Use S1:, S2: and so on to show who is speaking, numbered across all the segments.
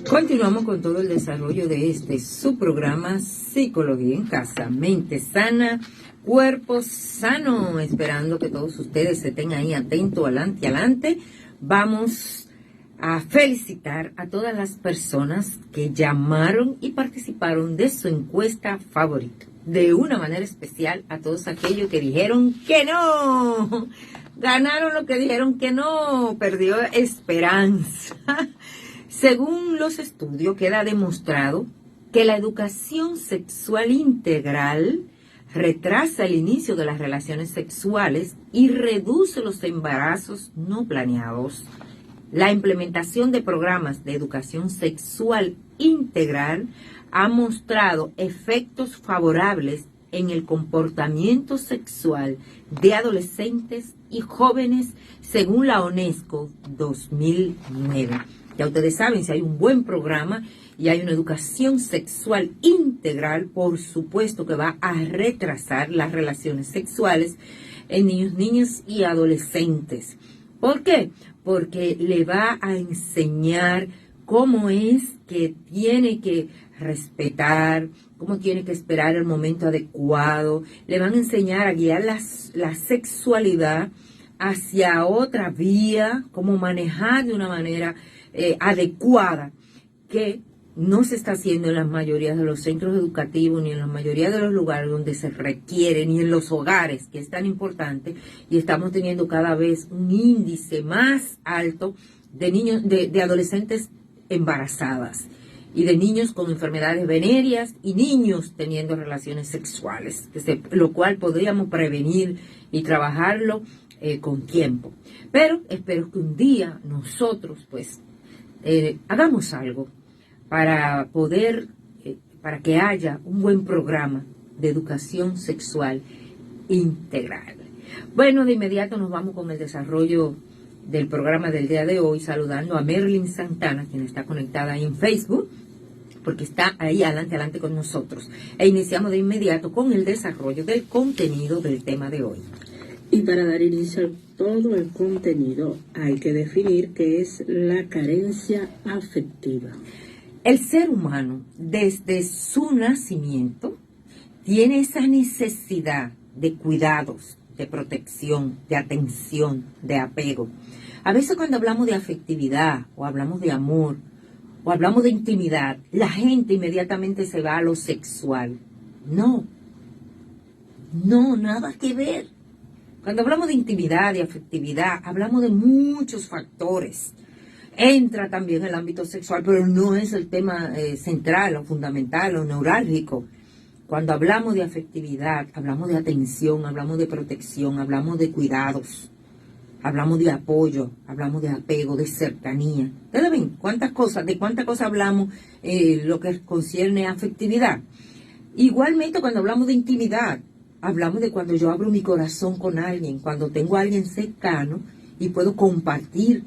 S1: Continuamos con todo el desarrollo de su programa Psicología en Casa, mente sana, cuerpo sano, esperando que todos ustedes se tengan ahí atentos, adelante. Vamos a felicitar a todas las personas que llamaron y participaron de su encuesta favorita. De una manera especial a todos aquellos que dijeron que no, ganaron lo que dijeron que no, perdió esperanza. Según los estudios, queda demostrado que la educación sexual integral retrasa el inicio de las relaciones sexuales y reduce los embarazos no planeados. La implementación de programas de educación sexual integral ha mostrado efectos favorables en el comportamiento sexual de adolescentes y jóvenes, según la UNESCO 2009. Ya ustedes saben, si hay un buen programa y hay una educación sexual integral, por supuesto que va a retrasar las relaciones sexuales en niños, niñas y adolescentes. ¿Por qué? Porque le va a enseñar cómo es que tiene que respetar, cómo tiene que esperar el momento adecuado. Le van a enseñar a guiar la sexualidad hacia otra vía, cómo manejar de una manera adecuada, que no se está haciendo en la mayoría de los centros educativos, ni en la mayoría de los lugares donde se requiere, ni en los hogares, que es tan importante, y estamos teniendo cada vez un índice más alto de niños, de adolescentes embarazadas, y de niños con enfermedades venéreas, y niños teniendo relaciones sexuales, lo cual podríamos prevenir y trabajarlo con tiempo. Pero espero que un día nosotros, pues, hagamos algo para poder, para que haya un buen programa de educación sexual integral. Bueno, de inmediato nos vamos con el desarrollo del programa del día de hoy, saludando a Merlin Santana, quien está conectada ahí en Facebook, porque está ahí adelante con nosotros. E iniciamos de inmediato con el desarrollo del contenido del tema de hoy.
S2: Y para dar inicio a todo el contenido hay que definir qué es la carencia afectiva.
S1: El ser humano, desde su nacimiento, tiene esa necesidad de cuidados, de protección, de atención, de apego. A veces cuando hablamos de afectividad, o hablamos de amor, o hablamos de intimidad, la gente inmediatamente se va a lo sexual. No, nada que ver. Cuando hablamos de intimidad, de afectividad, hablamos de muchos factores. Entra también el ámbito sexual, pero no es el tema central o fundamental o neurálgico. Cuando hablamos de afectividad, hablamos de atención, hablamos de protección, hablamos de cuidados, hablamos de apoyo, hablamos de apego, de cercanía. ¿Ustedes ven de cuántas cosas hablamos lo que concierne a afectividad? Igualmente cuando hablamos de intimidad, hablamos de cuando yo abro mi corazón con alguien, cuando tengo a alguien cercano y puedo compartir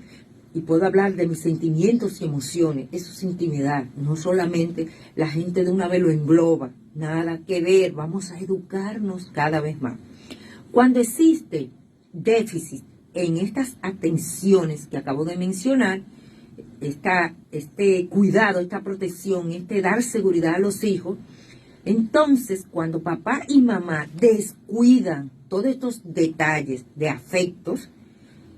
S1: y puedo hablar de mis sentimientos y emociones. Eso es intimidad. No solamente la gente de una vez lo engloba. Nada que ver. Vamos a educarnos cada vez más. Cuando existe déficit en estas atenciones que acabo de mencionar, este cuidado, esta protección, dar seguridad a los hijos, entonces, cuando papá y mamá descuidan todos estos detalles de afectos,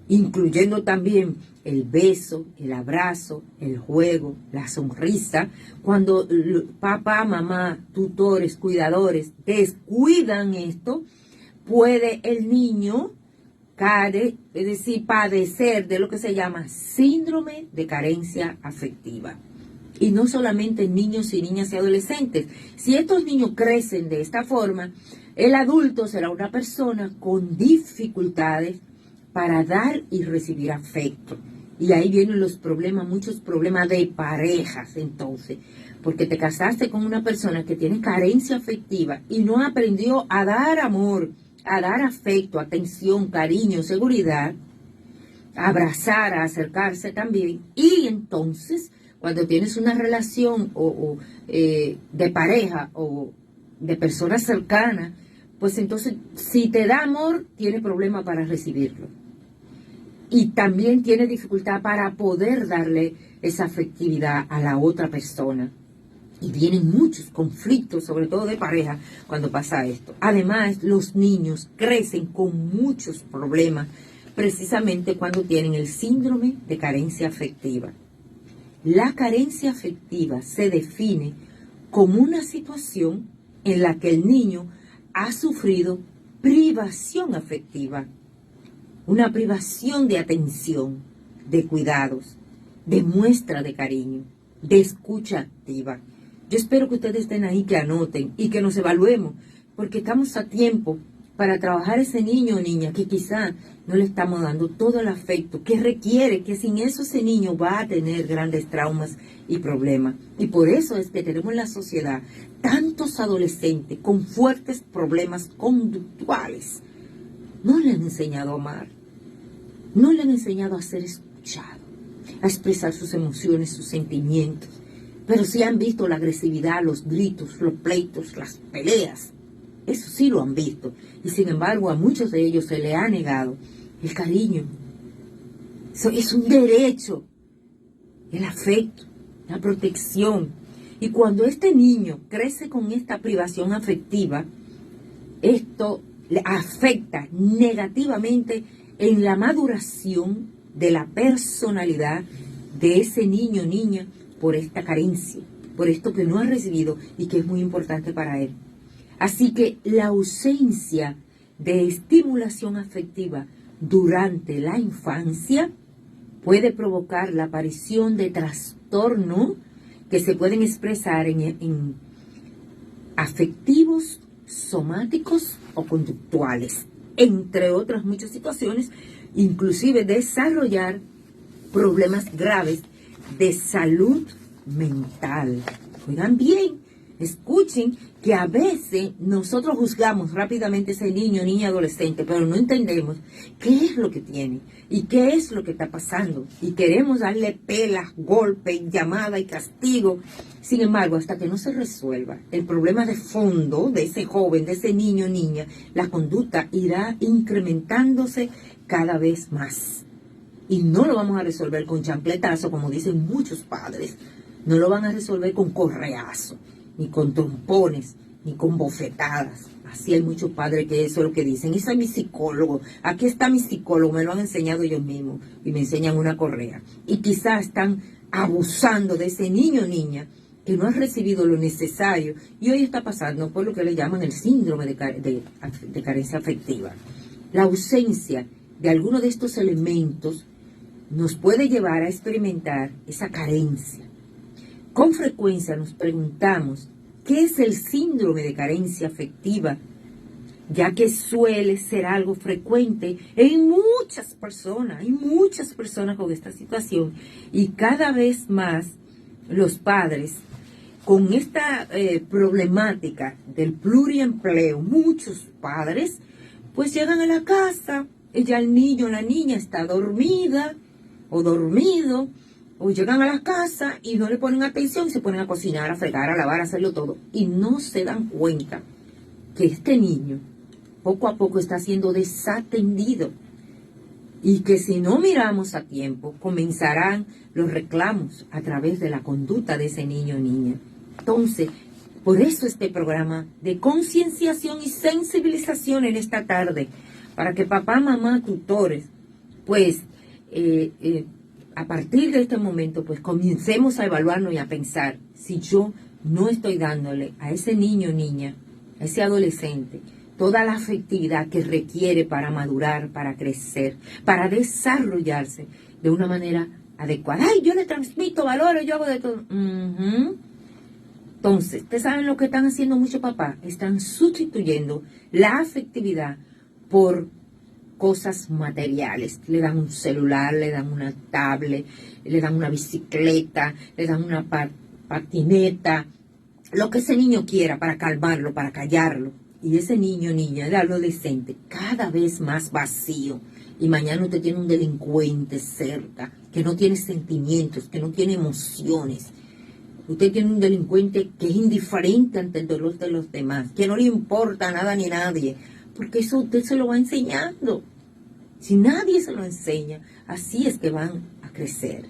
S1: incluyendo también el beso, el abrazo, el juego, la sonrisa, cuando papá, mamá, tutores, cuidadores descuidan esto, puede el niño padecer de lo que se llama síndrome de carencia afectiva. Y no solamente en niños y niñas y adolescentes. Si estos niños crecen de esta forma, el adulto será una persona con dificultades para dar y recibir afecto. Y ahí vienen los problemas, muchos problemas de parejas entonces. Porque te casaste con una persona que tiene carencia afectiva y no aprendió a dar amor, a dar afecto, atención, cariño, seguridad, a abrazar, a acercarse también. Y entonces, cuando tienes una relación de pareja o de personas cercanas, pues entonces si te da amor, tiene problema para recibirlo. y también tiene dificultad para poder darle esa afectividad a la otra persona. Y vienen muchos conflictos, sobre todo de pareja, cuando pasa esto. Además, los niños crecen con muchos problemas, precisamente cuando tienen el síndrome de carencia afectiva. La carencia afectiva se define como una situación en la que el niño ha sufrido privación afectiva, una privación de atención, de cuidados, de muestra de cariño, de escucha activa. Yo espero que ustedes estén ahí, que anoten y que nos evaluemos, porque estamos a tiempo para trabajar ese niño o niña que quizá no le estamos dando todo el afecto que requiere, que sin eso ese niño va a tener grandes traumas y problemas. Y por eso es que tenemos en la sociedad tantos adolescentes con fuertes problemas conductuales. No le han enseñado a amar, no le han enseñado a ser escuchado, a expresar sus emociones, sus sentimientos. Pero sí han visto la agresividad, los gritos, los pleitos, las peleas. Eso sí lo han visto. Y sin embargo, a muchos de ellos se les ha negado el cariño. Eso es un derecho. El afecto, la protección. Y cuando este niño crece con esta privación afectiva, esto le afecta negativamente en la maduración de la personalidad de ese niño o niña por esta carencia, por esto que no ha recibido y que es muy importante para él. Así que la ausencia de estimulación afectiva durante la infancia puede provocar la aparición de trastornos que se pueden expresar en afectivos, somáticos o conductuales, entre otras muchas situaciones, inclusive desarrollar problemas graves de salud mental. Oigan bien, escuchen que a veces nosotros juzgamos rápidamente a ese niño, niña, adolescente, pero no entendemos qué es lo que tiene y qué es lo que está pasando. Y queremos darle pelas, golpes, llamada y castigo. Sin embargo, hasta que no se resuelva el problema de fondo de ese joven, de ese niño, niña, la conducta irá incrementándose cada vez más. Y no lo vamos a resolver con chancletazo, como dicen muchos padres. No lo van a resolver con correazo, ni con trompones, ni con bofetadas. Así hay muchos padres que eso es lo que dicen. Ese es mi psicólogo. Aquí está mi psicólogo. Me lo han enseñado ellos mismos. Y me enseñan una correa. Y quizás están abusando de ese niño o niña que no ha recibido lo necesario. Y hoy está pasando por lo que le llaman el síndrome de carencia afectiva. La ausencia de alguno de estos elementos nos puede llevar a experimentar esa carencia. Con frecuencia nos preguntamos, ¿qué es el síndrome de carencia afectiva? Ya que suele ser algo frecuente en muchas personas, hay muchas personas con esta situación, y cada vez más los padres con esta problemática del pluriempleo, muchos padres pues llegan a la casa, ya el niño o la niña está dormida o dormido, o llegan a la casa y no le ponen atención y se ponen a cocinar, a fregar, a lavar, a hacerlo todo. Y no se dan cuenta que este niño poco a poco está siendo desatendido. Y que si no miramos a tiempo, comenzarán los reclamos a través de la conducta de ese niño o niña. Entonces, por eso este programa de concienciación y sensibilización en esta tarde, para que papá, mamá, tutores, pues a partir de este momento, pues comencemos a evaluarnos y a pensar si yo no estoy dándole a ese niño o niña, a ese adolescente, toda la afectividad que requiere para madurar, para crecer, para desarrollarse de una manera adecuada. ¡Ay, yo le transmito valores, yo hago de todo! Entonces, ¿ustedes saben lo que están haciendo muchos papás? Están sustituyendo la afectividad por cosas materiales. Le dan un celular, le dan una tablet, le dan una bicicleta, le dan una patineta, lo que ese niño quiera para calmarlo, para callarlo. Y ese niño, niña, el adolescente, cada vez más vacío. Y mañana usted tiene un delincuente cerca, que no tiene sentimientos, que no tiene emociones. Usted tiene un delincuente que es indiferente ante el dolor de los demás, que no le importa nada ni nadie, porque eso usted se lo va enseñando. Si nadie se lo enseña, así es que van a crecer.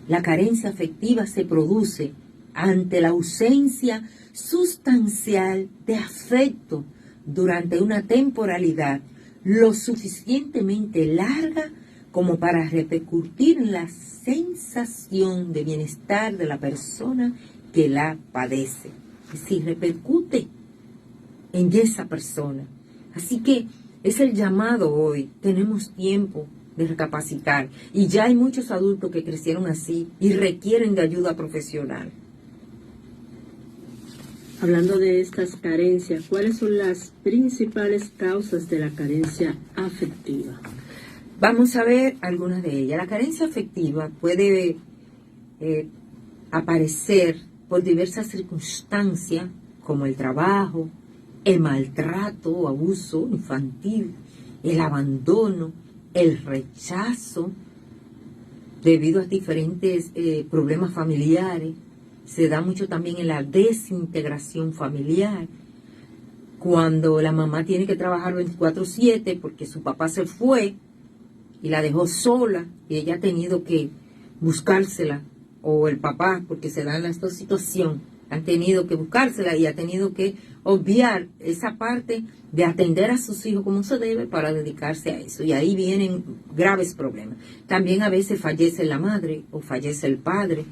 S1: La carencia afectiva se produce ante la ausencia sustancial de afecto durante una temporalidad lo suficientemente larga como para repercutir en la sensación de bienestar de la persona que la padece. Es decir, repercute en esa persona. Así que es el llamado hoy. Tenemos tiempo de recapacitar. Y ya hay muchos adultos que crecieron así y requieren de ayuda profesional.
S2: Hablando de estas carencias, ¿cuáles son las principales causas de la carencia afectiva?
S1: Vamos a ver algunas de ellas. La carencia afectiva puede aparecer por diversas circunstancias, como el trabajo, el maltrato o abuso infantil, el abandono, el rechazo, debido a diferentes problemas familiares. Se da mucho también en la desintegración familiar, cuando la mamá tiene que trabajar 24/7 porque su papá se fue y la dejó sola y ella ha tenido que buscársela, o el papá, porque se dan las dos situaciones, han tenido que buscársela y ha tenido que obviar esa parte de atender a sus hijos como se debe para dedicarse a eso. Y ahí vienen graves problemas. También a veces fallece la madre o fallece el padre.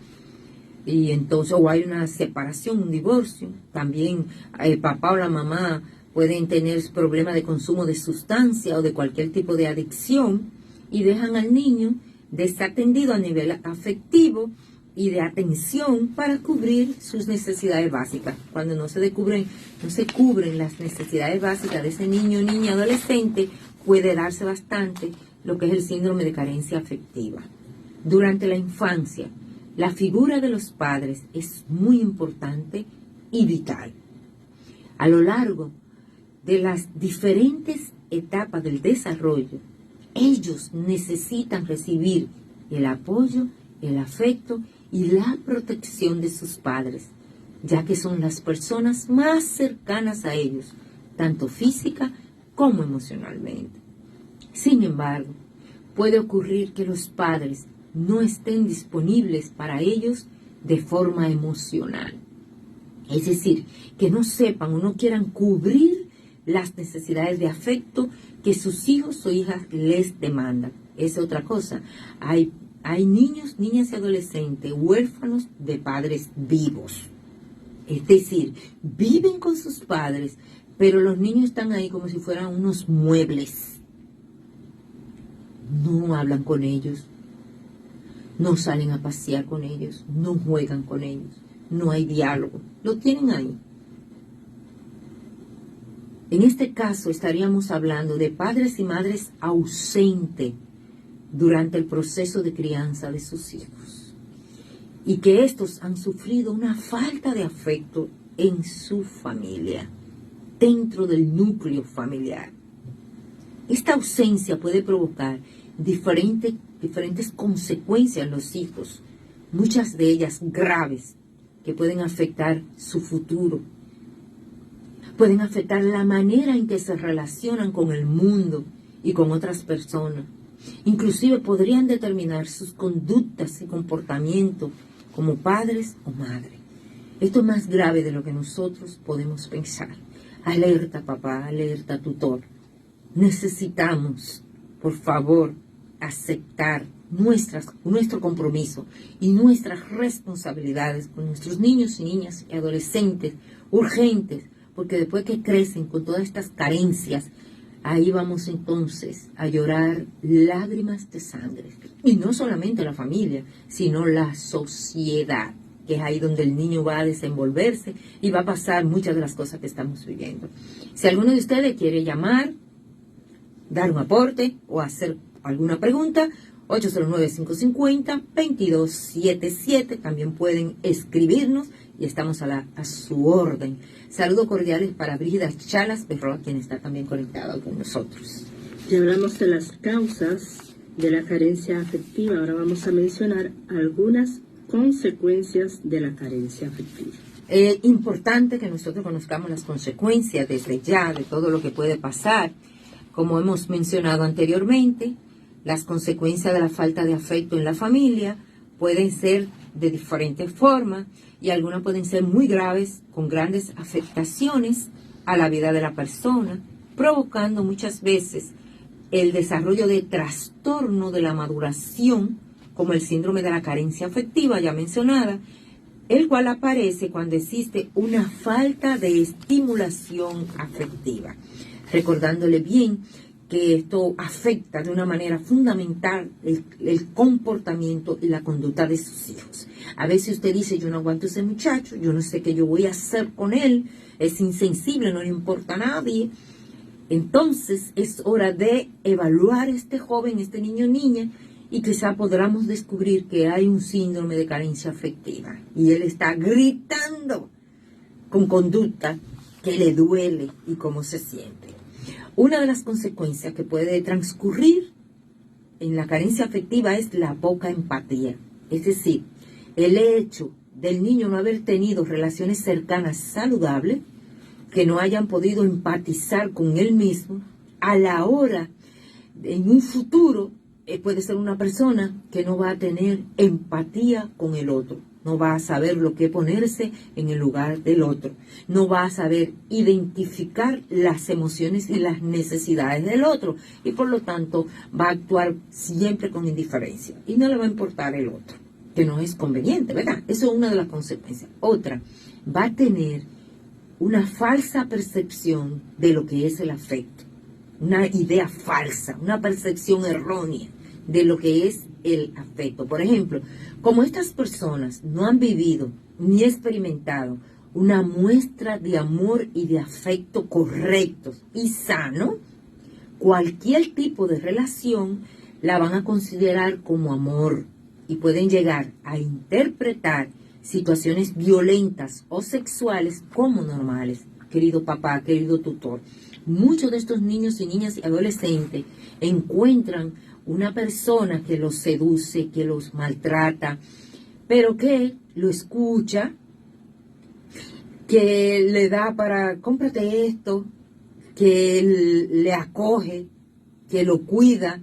S1: Y entonces, o hay una separación, un divorcio. También el papá o la mamá pueden tener problemas de consumo de sustancia o de cualquier tipo de adicción y dejan al niño desatendido a nivel afectivo y de atención para cubrir sus necesidades básicas. Cuando no se cubren las necesidades básicas de ese niño, niña, adolescente, puede darse bastante lo que es el síndrome de carencia afectiva. Durante la infancia, la figura de los padres es muy importante y vital. A lo largo de las diferentes etapas del desarrollo, ellos necesitan recibir el apoyo, el afecto y la protección de sus padres, ya que son las personas más cercanas a ellos, tanto física como emocionalmente. Sin embargo, puede ocurrir que los padres no estén disponibles para ellos de forma emocional. Es decir, que no sepan o no quieran cubrir las necesidades de afecto que sus hijos o hijas les demandan. Es otra cosa. Hay niños, niñas y adolescentes huérfanos de padres vivos. Es decir, viven con sus padres, pero los niños están ahí como si fueran unos muebles. No hablan con ellos, no salen a pasear con ellos, no juegan con ellos, no hay diálogo. Lo tienen ahí. En este caso estaríamos hablando de padres y madres ausentes durante el proceso de crianza de sus hijos, y que estos han sufrido una falta de afecto en su familia, dentro del núcleo familiar. Esta ausencia puede provocar diferentes consecuencias en los hijos, muchas de ellas graves, que pueden afectar su futuro, pueden afectar la manera en que se relacionan con el mundo y con otras personas. Inclusive podrían determinar sus conductas y comportamientos como padres o madres. Esto es más grave de lo que nosotros podemos pensar. Alerta, papá, alerta, tutor. Necesitamos, por favor, aceptar nuestro compromiso y nuestras responsabilidades con nuestros niños y niñas y adolescentes urgentes, porque después que crecen con todas estas carencias, ahí vamos entonces a llorar lágrimas de sangre. Y no solamente la familia, sino la sociedad, que es ahí donde el niño va a desenvolverse y va a pasar muchas de las cosas que estamos viviendo. Si alguno de ustedes quiere llamar, dar un aporte o hacer alguna pregunta, 809-550-2277. También pueden escribirnos y estamos a su orden. Saludos cordiales para Brígida Chalas Berroa, quien está también conectada con nosotros.
S2: Ya hablamos de las causas de la carencia afectiva. Ahora vamos a mencionar algunas consecuencias de la carencia afectiva.
S1: Es importante que nosotros conozcamos las consecuencias desde ya de todo lo que puede pasar. Como hemos mencionado anteriormente, las consecuencias de la falta de afecto en la familia pueden ser de diferentes formas y algunas pueden ser muy graves, con grandes afectaciones a la vida de la persona, provocando muchas veces el desarrollo de trastorno de la maduración, como el síndrome de la carencia afectiva ya mencionada, el cual aparece cuando existe una falta de estimulación afectiva. Recordándole bien que esto afecta de una manera fundamental el comportamiento y la conducta de sus hijos. A veces usted dice, yo no aguanto a ese muchacho, yo no sé qué yo voy a hacer con él, es insensible, no le importa a nadie. Entonces es hora de evaluar a este joven, este niño o niña, y quizá podamos descubrir que hay un síndrome de carencia afectiva. Y él está gritando con conducta que le duele y cómo se siente. Una de las consecuencias que puede transcurrir en la carencia afectiva es la poca empatía. Es decir, el hecho del niño no haber tenido relaciones cercanas saludables, que no hayan podido empatizar con él mismo, a la hora, en un futuro, puede ser una persona que no va a tener empatía con el otro. No va a saber lo que ponerse en el lugar del otro. No va a saber identificar las emociones y las necesidades del otro. Y por lo tanto va a actuar siempre con indiferencia. Y no le va a importar el otro, que no es conveniente, ¿verdad? Eso es una de las consecuencias. Otra, va a tener una falsa percepción de lo que es el afecto. Una idea falsa, una percepción errónea de lo que es el afecto. Por ejemplo, como estas personas no han vivido ni experimentado una muestra de amor y de afecto correctos y sano, cualquier tipo de relación la van a considerar como amor y pueden llegar a interpretar situaciones violentas o sexuales como normales. Querido papá, querido tutor, muchos de estos niños y niñas y adolescentes encuentran una persona que los seduce, que los maltrata, pero que lo escucha, que le da para, cómprate esto, que le acoge, que lo cuida,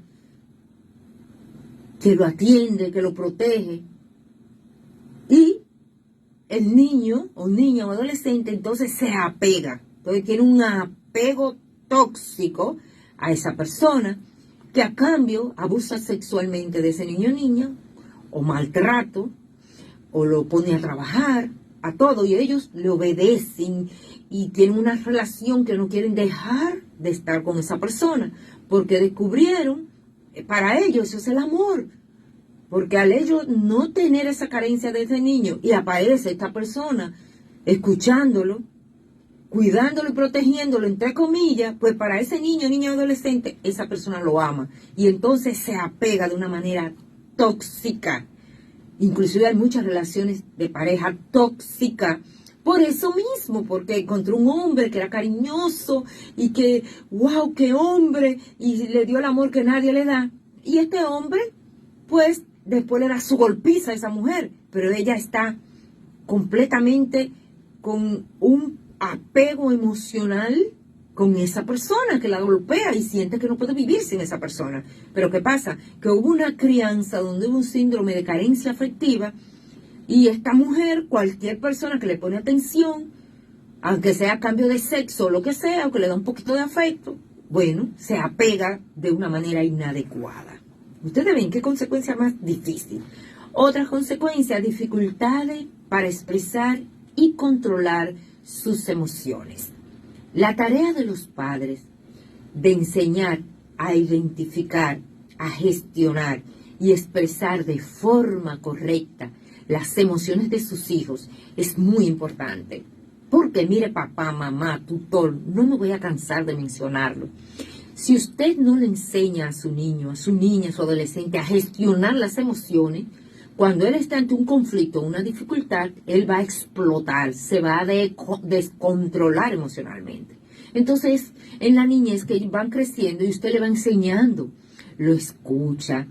S1: que lo atiende, que lo protege. Y el niño o niña o adolescente entonces se apega, entonces tiene un apego tóxico a esa persona, que a cambio abusa sexualmente de ese niño o niña, o maltrato, o lo pone a trabajar, a todo, y ellos le obedecen y tienen una relación que no quieren dejar de estar con esa persona, porque descubrieron, para ellos eso es el amor, porque al ellos no tener esa carencia de ese niño, y aparece esta persona escuchándolo, cuidándolo y protegiéndolo, entre comillas, pues para ese niño, niña o adolescente, esa persona lo ama. Y entonces se apega de una manera tóxica. Inclusive hay muchas relaciones de pareja tóxica. Por eso mismo, porque encontró un hombre que era cariñoso y que, wow, qué hombre, y le dio el amor que nadie le da. Y este hombre, pues, después le da su golpiza a esa mujer. Pero ella está completamente con un apego emocional con esa persona que la golpea y siente que no puede vivir sin esa persona. Pero ¿qué pasa? Que hubo una crianza donde hubo un síndrome de carencia afectiva y esta mujer, cualquier persona que le pone atención, aunque sea a cambio de sexo o lo que sea, o que le da un poquito de afecto, bueno, se apega de una manera inadecuada. Ustedes ven qué consecuencia más difícil. Otra consecuencia, dificultades para expresar y controlar sus emociones. La tarea de los padres de enseñar a identificar, a gestionar y expresar de forma correcta las emociones de sus hijos es muy importante. Porque mire, papá, mamá, tutor, no me voy a cansar de mencionarlo. Si usted no le enseña a su niño, a su niña, a su adolescente a gestionar las emociones, cuando él está ante un conflicto, una dificultad, él va a explotar, se va a descontrolar emocionalmente. Entonces, en la niñez que van creciendo y usted le va enseñando, lo escucha,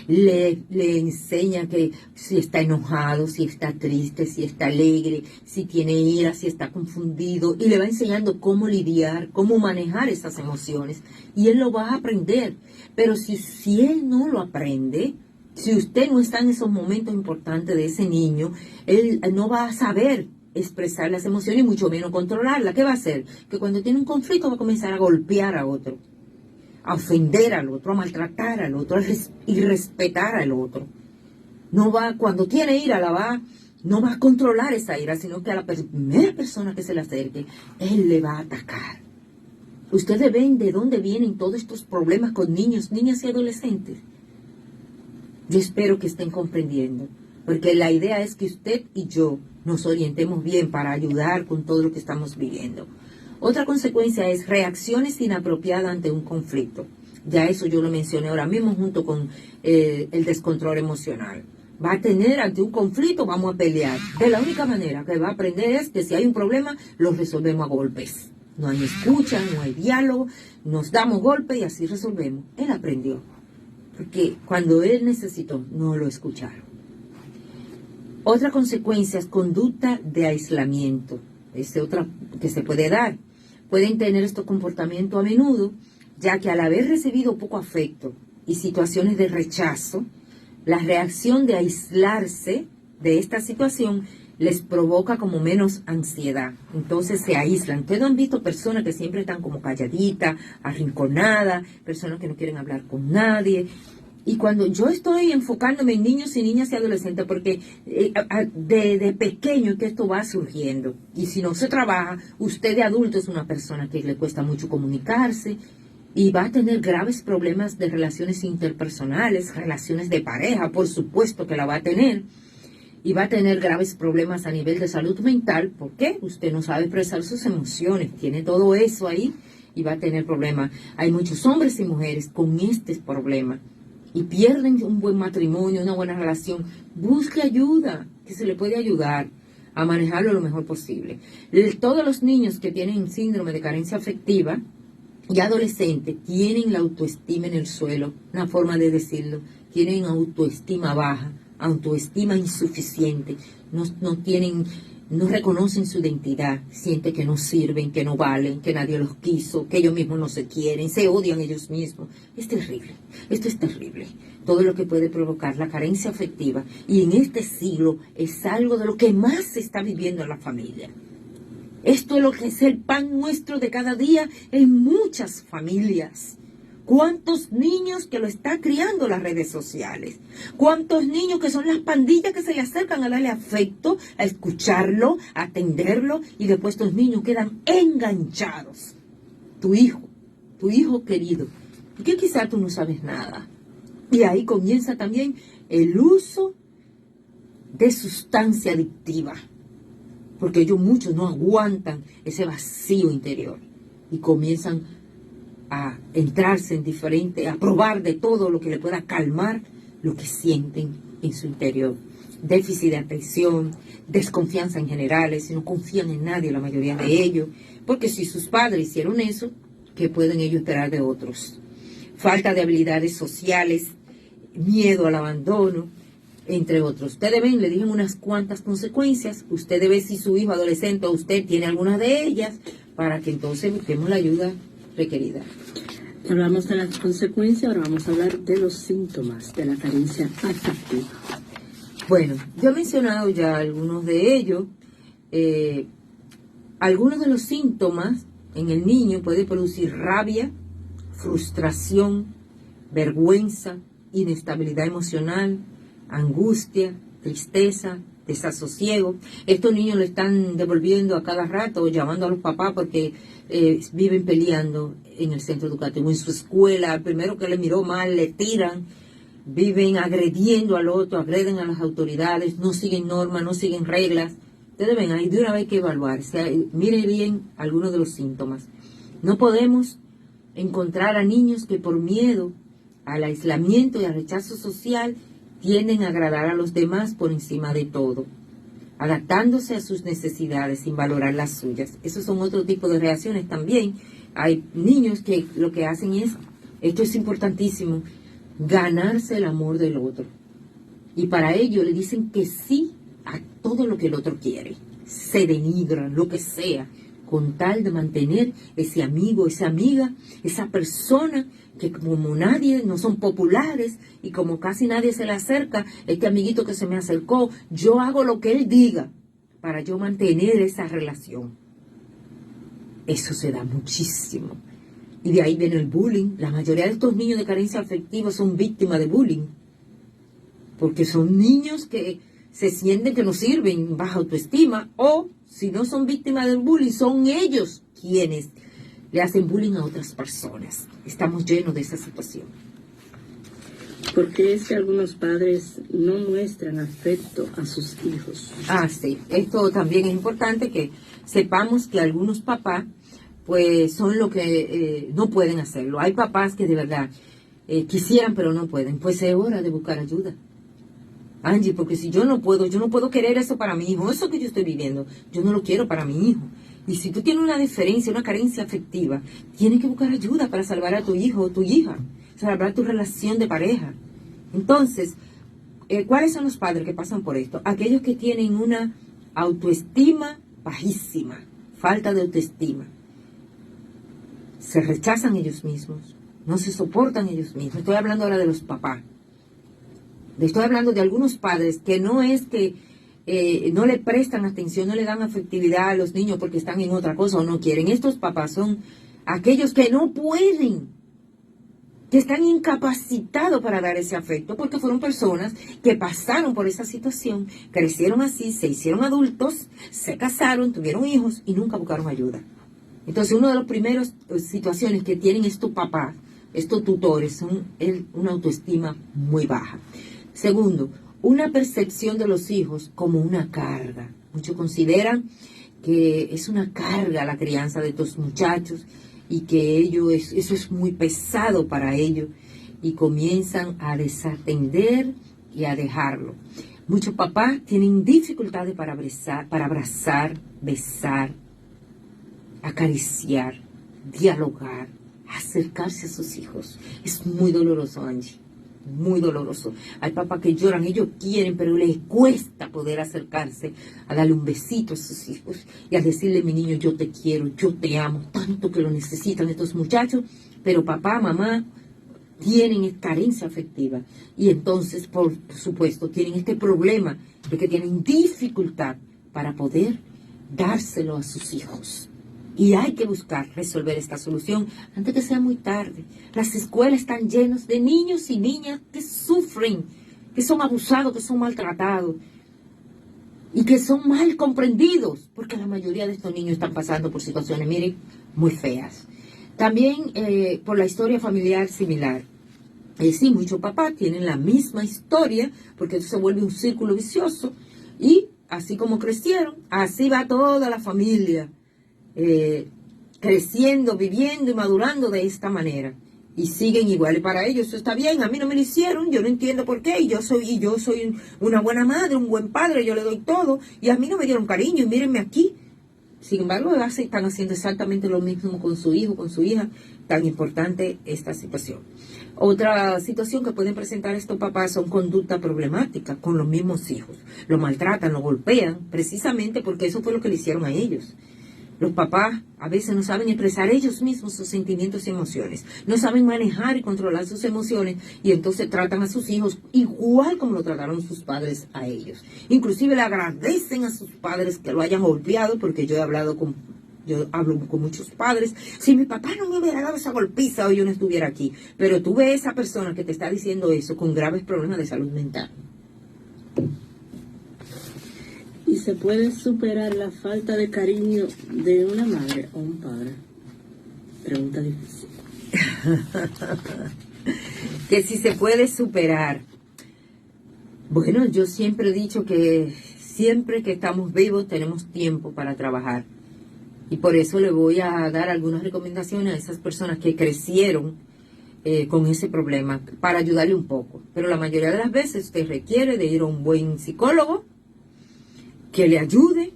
S1: le enseña que si está enojado, si está triste, si está alegre, si tiene ira, si está confundido, y le va enseñando cómo lidiar, cómo manejar esas emociones, y él lo va a aprender. Pero si él no lo aprende, si usted no está en esos momentos importantes de ese niño, él no va a saber expresar las emociones y mucho menos controlarlas. ¿Qué va a hacer? Que cuando tiene un conflicto va a comenzar a golpear a otro, a ofender al otro, a maltratar al otro, a irrespetar al otro. No va, cuando tiene ira, no va a controlar esa ira, sino que a la primera persona que se le acerque, él le va a atacar. Ustedes ven de dónde vienen todos estos problemas con niños, niñas y adolescentes. Yo espero que estén comprendiendo, porque la idea es que usted y yo nos orientemos bien para ayudar con todo lo que estamos viviendo. Otra consecuencia es reacciones inapropiadas ante un conflicto. Ya eso yo lo mencioné ahora mismo junto con el descontrol emocional. Va a tener ante un conflicto, vamos a pelear. De la única manera que va a aprender es que si hay un problema, lo resolvemos a golpes. No hay escucha, no hay diálogo, nos damos golpes y así resolvemos. Él aprendió, porque cuando él necesitó, no lo escucharon. Otra consecuencia es conducta de aislamiento. Es otra que se puede dar. Pueden tener estos comportamientos a menudo, ya que al haber recibido poco afecto y situaciones de rechazo, la reacción de aislarse de esta situación les provoca como menos ansiedad. Entonces se aíslan. Ustedes han visto personas que siempre están como calladitas, arrinconadas, personas que no quieren hablar con nadie. Y cuando yo estoy enfocándome en niños y niñas y adolescentes, porque de pequeño que esto va surgiendo, y si no se trabaja, usted de adulto es una persona que le cuesta mucho comunicarse, y va a tener graves problemas de relaciones interpersonales, relaciones de pareja, por supuesto que la va a tener, y va a tener graves problemas a nivel de salud mental. ¿Por qué? Usted no sabe expresar sus emociones, tiene todo eso ahí, y va a tener problemas. Hay muchos hombres y mujeres con este problema, y pierden un buen matrimonio, una buena relación. Busque ayuda, que se le puede ayudar a manejarlo lo mejor posible. Todos los niños que tienen síndrome de carencia afectiva y adolescentes tienen la autoestima en el suelo, una forma de decirlo, tienen autoestima baja, autoestima insuficiente, no reconocen su identidad, sienten que no sirven, que no valen, que nadie los quiso, que ellos mismos no se quieren, se odian ellos mismos. Es terrible, esto es terrible. Todo lo que puede provocar la carencia afectiva, y en este siglo es algo de lo que más se está viviendo en la familia. Esto es lo que es el pan nuestro de cada día en muchas familias. ¿Cuántos niños que lo está criando las redes sociales? ¿Cuántos niños que son las pandillas que se le acercan a darle afecto, a escucharlo, a atenderlo, y después estos niños quedan enganchados? Tu hijo querido, y que quizá tú no sabes nada. Y ahí comienza también el uso de sustancia adictiva, porque ellos muchos no aguantan ese vacío interior y comienzan a entrarse en diferente, a probar de todo lo que le pueda calmar lo que sienten en su interior. Déficit de atención, desconfianza en general, si no confían en nadie, la mayoría de ellos, porque si sus padres hicieron eso, ¿qué pueden ellos esperar de otros? Falta de habilidades sociales, miedo al abandono, entre otros. Ustedes ven, le dije unas cuantas consecuencias. Usted debe, si su hijo adolescente o usted tiene alguna de ellas, para que entonces busquemos la ayuda requerida.
S2: Hablamos de las consecuencias, ahora vamos a hablar de los síntomas de la carencia afectiva.
S1: Bueno, yo he mencionado ya algunos de ellos. Algunos de los síntomas en el niño puede producir rabia, frustración, vergüenza, inestabilidad emocional, angustia, tristeza, desasosiego. Estos niños le están devolviendo a cada rato, llamando a los papás porque viven peleando en el centro educativo, en su escuela. Al primero que le miró mal le tiran, viven agrediendo al otro, agreden a las autoridades, no siguen normas, no siguen reglas. Ustedes ven, ahí de una vez hay que evaluar. Miren bien algunos de los síntomas. No podemos encontrar a niños que por miedo al aislamiento y al rechazo social tienden a agradar a los demás por encima de todo, adaptándose a sus necesidades sin valorar las suyas. Esos son otro tipo de reacciones también. Hay niños que lo que hacen es, esto es importantísimo, ganarse el amor del otro. Y para ello le dicen que sí a todo lo que el otro quiere. Se denigran, lo que sea, con tal de mantener ese amigo, esa amiga, esa persona que como nadie, no son populares y como casi nadie se le acerca, este amiguito que se me acercó, yo hago lo que él diga para yo mantener esa relación. Eso se da muchísimo. Y de ahí viene el bullying. La mayoría de estos niños de carencia afectiva son víctimas de bullying. Porque son niños que se sienten que no sirven, baja autoestima, o si no son víctimas del bullying, son ellos quienes le hacen bullying a otras personas. Estamos llenos de esa situación.
S2: ¿Por qué es que algunos padres no muestran afecto a sus hijos?
S1: Sí. Esto también es importante que sepamos que algunos papás, pues, son lo que no pueden hacerlo. Hay papás que de verdad quisieran, pero no pueden. Pues es hora de buscar ayuda. Angie, porque si yo no puedo querer eso para mi hijo. Eso que yo estoy viviendo, yo no lo quiero para mi hijo. Y si tú tienes una diferencia, una carencia afectiva, tienes que buscar ayuda para salvar a tu hijo o tu hija, salvar tu relación de pareja. Entonces, ¿cuáles son los padres que pasan por esto? Aquellos que tienen una autoestima bajísima, falta de autoestima. Se rechazan ellos mismos, no se soportan ellos mismos. Estoy hablando ahora de los papás. Estoy hablando de algunos padres que no es que no le prestan atención, no le dan afectividad a los niños porque están en otra cosa o no quieren. Estos papás son aquellos que no pueden, que están incapacitados para dar ese afecto porque fueron personas que pasaron por esa situación, crecieron así, se hicieron adultos, se casaron, tuvieron hijos y nunca buscaron ayuda. Entonces, una de las primeras situaciones que tienen estos papás, estos tutores, son una autoestima muy baja. Segundo, una percepción de los hijos como una carga. Muchos consideran que es una carga la crianza de estos muchachos y que eso es muy pesado para ellos y comienzan a desatender y a dejarlo. Muchos papás tienen dificultades para abrazar, besar, acariciar, dialogar, acercarse a sus hijos. Es muy doloroso, Angie. Muy doloroso. Hay papás que lloran, ellos quieren, pero les cuesta poder acercarse a darle un besito a sus hijos y a decirle: mi niño, yo te quiero, yo te amo, tanto que lo necesitan estos muchachos, pero papá, mamá tienen carencia afectiva y entonces, por supuesto, tienen este problema de que tienen dificultad para poder dárselo a sus hijos. Y hay que buscar resolver esta solución antes que sea muy tarde. Las escuelas están llenas de niños y niñas que sufren, que son abusados, que son maltratados y que son mal comprendidos, porque la mayoría de estos niños están pasando por situaciones, miren, muy feas. También por la historia familiar similar. Sí, muchos papás tienen la misma historia, porque eso se vuelve un círculo vicioso. Y así como crecieron, así va toda la familia. Creciendo, viviendo y madurando de esta manera y siguen igual. Y para ellos eso está bien. A mí no me lo hicieron, yo no entiendo por qué, y yo soy una buena madre, un buen padre, yo le doy todo y a mí no me dieron cariño y mírenme aquí. Sin embargo, están haciendo exactamente lo mismo con su hijo, con su hija. Tan importante esta situación. Otra situación que pueden presentar estos papás son conductas problemáticas con los mismos hijos. Lo maltratan, lo golpean, precisamente porque eso fue lo que le hicieron a ellos. Los papás a veces no saben expresar ellos mismos sus sentimientos y emociones. No saben manejar y controlar sus emociones y entonces tratan a sus hijos igual como lo trataron sus padres a ellos. Inclusive le agradecen a sus padres que lo hayan golpeado, porque yo hablo con muchos padres. Si mi papá no me hubiera dado esa golpiza, hoy yo no estuviera aquí. Pero tú ves a esa persona que te está diciendo eso con graves problemas de salud mental.
S2: ¿Y se puede superar la falta de cariño de una madre o un padre? Pregunta difícil.
S1: Que si se puede superar. Bueno, yo siempre he dicho que siempre que estamos vivos tenemos tiempo para trabajar. Y por eso le voy a dar algunas recomendaciones a esas personas que crecieron con ese problema para ayudarle un poco. Pero la mayoría de las veces usted requiere de ir a un buen psicólogo que le ayude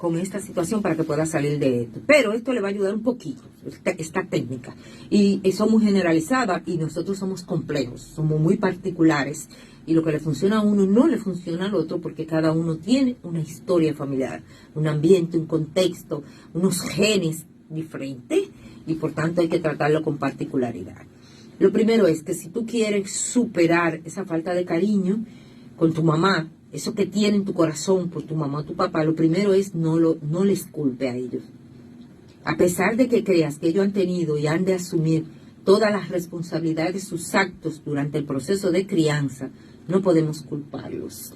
S1: con esta situación para que pueda salir de esto. Pero esto le va a ayudar un poquito, esta técnica. Y somos generalizadas y nosotros somos complejos, somos muy particulares. Y lo que le funciona a uno no le funciona al otro porque cada uno tiene una historia familiar, un ambiente, un contexto, unos genes diferentes y por tanto hay que tratarlo con particularidad. Lo primero es que si tú quieres superar esa falta de cariño con tu mamá, eso que tiene en tu corazón por tu mamá o tu papá, lo primero es no les culpe a ellos. A pesar de que creas que ellos han tenido y han de asumir todas las responsabilidades de sus actos durante el proceso de crianza, no podemos culparlos.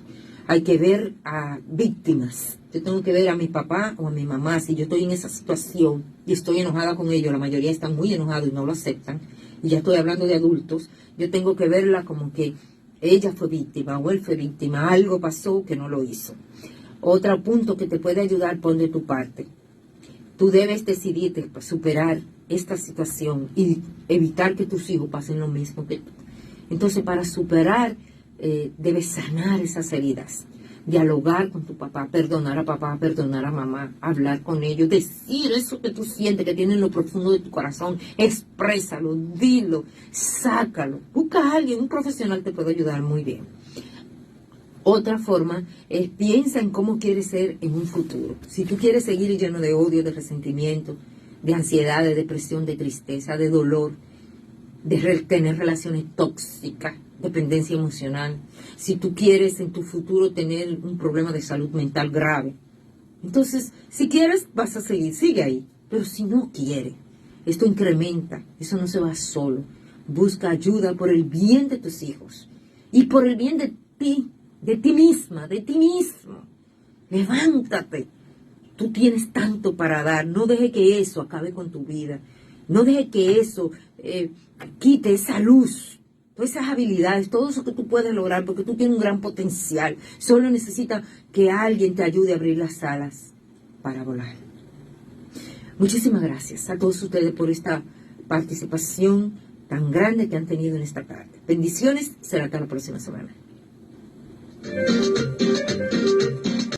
S1: Hay que ver a víctimas. Yo tengo que ver a mi papá o a mi mamá. Si yo estoy en esa situación y estoy enojada con ellos, la mayoría están muy enojados y no lo aceptan, y ya estoy hablando de adultos, yo tengo que verla como que ella fue víctima o él fue víctima, algo pasó que no lo hizo. Otro punto que te puede ayudar, pon de tu parte. Tú debes decidirte para superar esta situación y evitar que tus hijos pasen lo mismo que tú. Entonces, para superar, debes sanar esas heridas, dialogar con tu papá, perdonar a mamá, hablar con ellos, decir eso que tú sientes que tiene en lo profundo de tu corazón, exprésalo, dilo, sácalo, busca a alguien, un profesional te puede ayudar muy bien. Otra forma es piensa en cómo quieres ser en un futuro. Si tú quieres seguir lleno de odio, de resentimiento, de ansiedad, de depresión, de tristeza, de dolor, de tener relaciones tóxicas, dependencia emocional, si tú quieres en tu futuro tener un problema de salud mental grave, entonces si quieres vas a seguir, sigue ahí, pero si no quieres, esto incrementa, eso no se va solo, busca ayuda por el bien de tus hijos y por el bien de ti misma, de ti mismo. Levántate, tú tienes tanto para dar, no deje que eso acabe con tu vida, no deje que eso quite esa luz, todas esas habilidades, todo eso que tú puedes lograr, porque tú tienes un gran potencial. Solo necesita que alguien te ayude a abrir las alas para volar. Muchísimas gracias a todos ustedes por esta participación tan grande que han tenido en esta tarde. Bendiciones, será hasta la próxima semana.